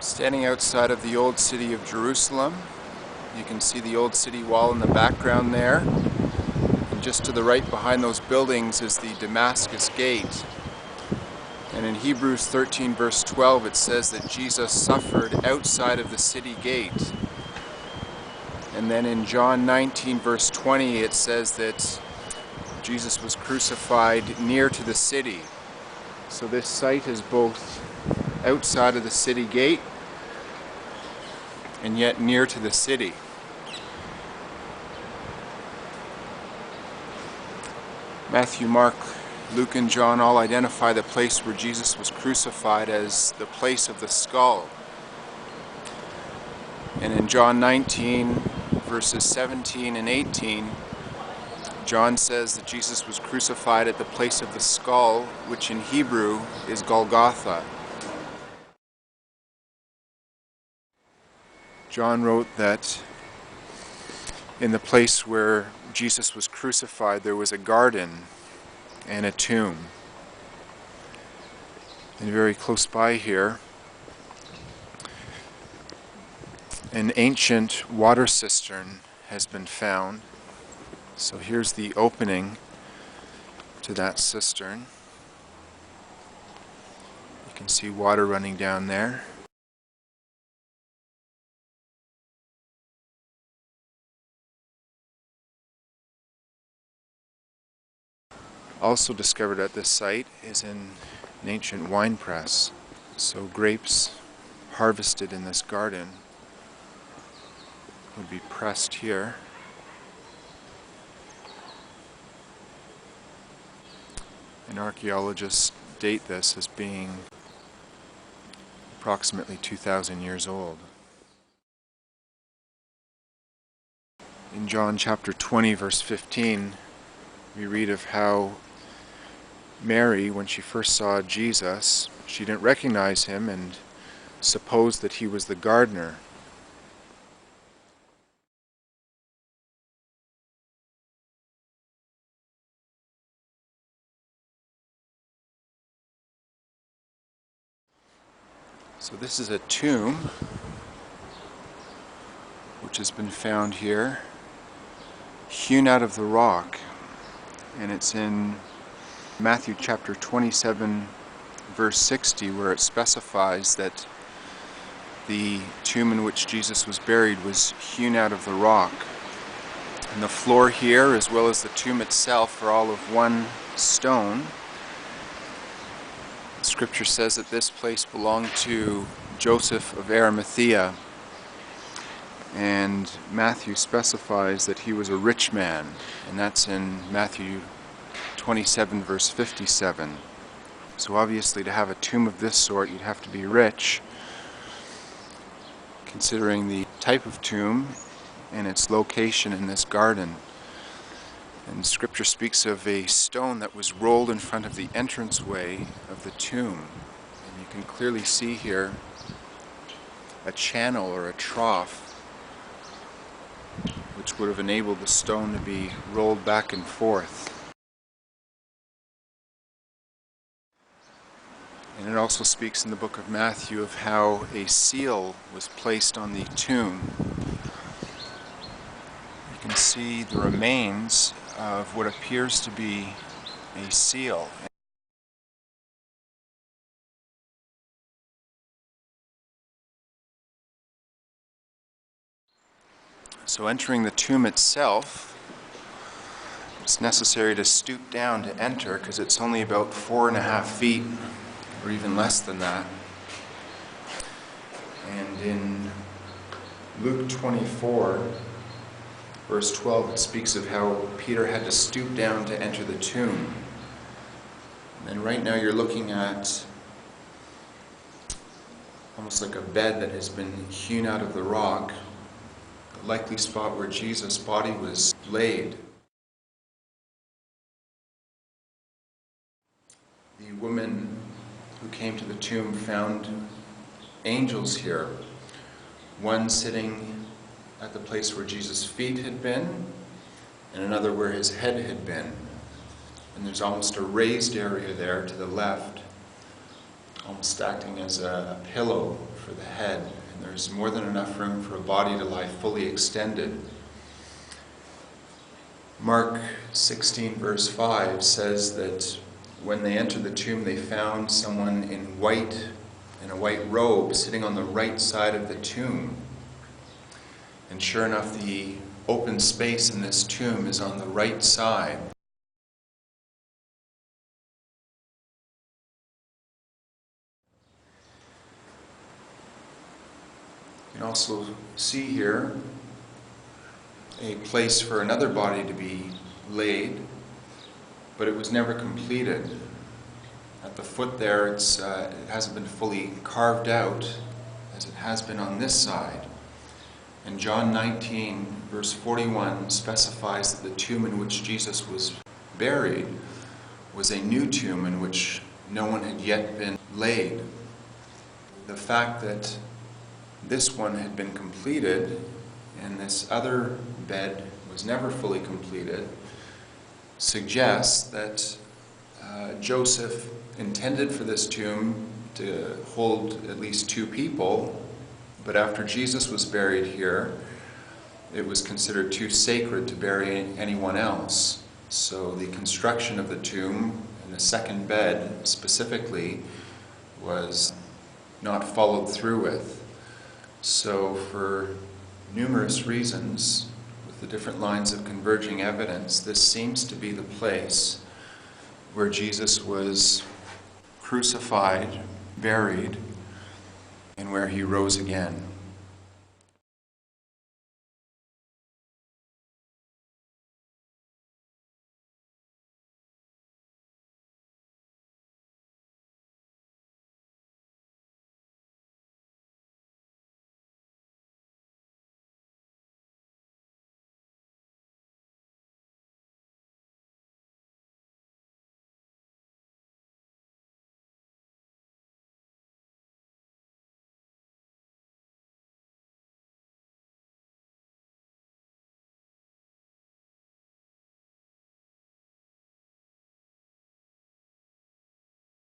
Standing outside of the old city of Jerusalem, you can see the old city wall in the background there. And just to the right behind those buildings is the Damascus Gate. And in Hebrews 13 verse 12 it says that Jesus suffered outside of the city gate. And then in John 19 verse 20 it says that Jesus was crucified near to the city. So this site is both outside of the city gate and yet near to the city. Matthew, Mark, Luke, and John all identify the place where Jesus was crucified as the place of the skull. And in John 19, verses 17 and 18, John says that Jesus was crucified at the place of the skull, which in Hebrew is Golgotha. John wrote that in the place where Jesus was crucified there was a garden and a tomb. And very close by here, an ancient water cistern has been found. So here's the opening to that cistern. You can see water running down there. Also discovered at this site is an ancient wine press. So grapes harvested in this garden would be pressed here. And archaeologists date this as being approximately 2,000 years old. In John chapter 20 verse 15 we read of how Mary, when she first saw Jesus, she didn't recognize him and supposed that he was the gardener. So this is a tomb which has been found here, hewn out of the rock, and it's in Matthew chapter 27 verse 60 where it specifies that the tomb in which Jesus was buried was hewn out of the rock. And the floor here as well as the tomb itself are all of one stone. Scripture says that this place belonged to Joseph of Arimathea, and Matthew specifies that he was a rich man, and that's in Matthew 27 verse 57. So obviously to have a tomb of this sort you'd have to be rich, considering the type of tomb and its location in this garden. And Scripture speaks of a stone that was rolled in front of the entranceway of the tomb. And you can clearly see here a channel or a trough which would have enabled the stone to be rolled back and forth. And it also speaks in the book of Matthew of how a seal was placed on the tomb. You can see the remains of what appears to be a seal. So entering the tomb itself, it's necessary to stoop down to enter because it's only about 4.5 feet or even less than that. And in Luke 24 verse 12 it speaks of how Peter had to stoop down to enter the tomb. And right now you're looking at almost like a bed that has been hewn out of the rock, the likely spot where Jesus' body was laid. The woman who came to the tomb found angels here, one sitting at the place where Jesus' feet had been, and another where his head had been. And there's almost a raised area there to the left almost acting as a pillow for the head. And there's more than enough room for a body to lie fully extended. Mark 16 verse 5 says that when they entered the tomb, they found someone in a white robe sitting on the right side of the tomb. And sure enough, the open space in this tomb is on the right side. You can also see here a place for another body to be laid, but it was never completed. At the foot there, it hasn't been fully carved out as it has been on this side. And John 19, verse 41, specifies that the tomb in which Jesus was buried was a new tomb in which no one had yet been laid. The fact that this one had been completed and this other bed was never fully completed suggests that Joseph intended for this tomb to hold at least 2 people, but after Jesus was buried here, it was considered too sacred to bury anyone else. So the construction of the tomb and the second bed specifically was not followed through with. So for numerous reasons, with the different lines of converging evidence, this seems to be the place where Jesus was crucified, buried, and where he rose again.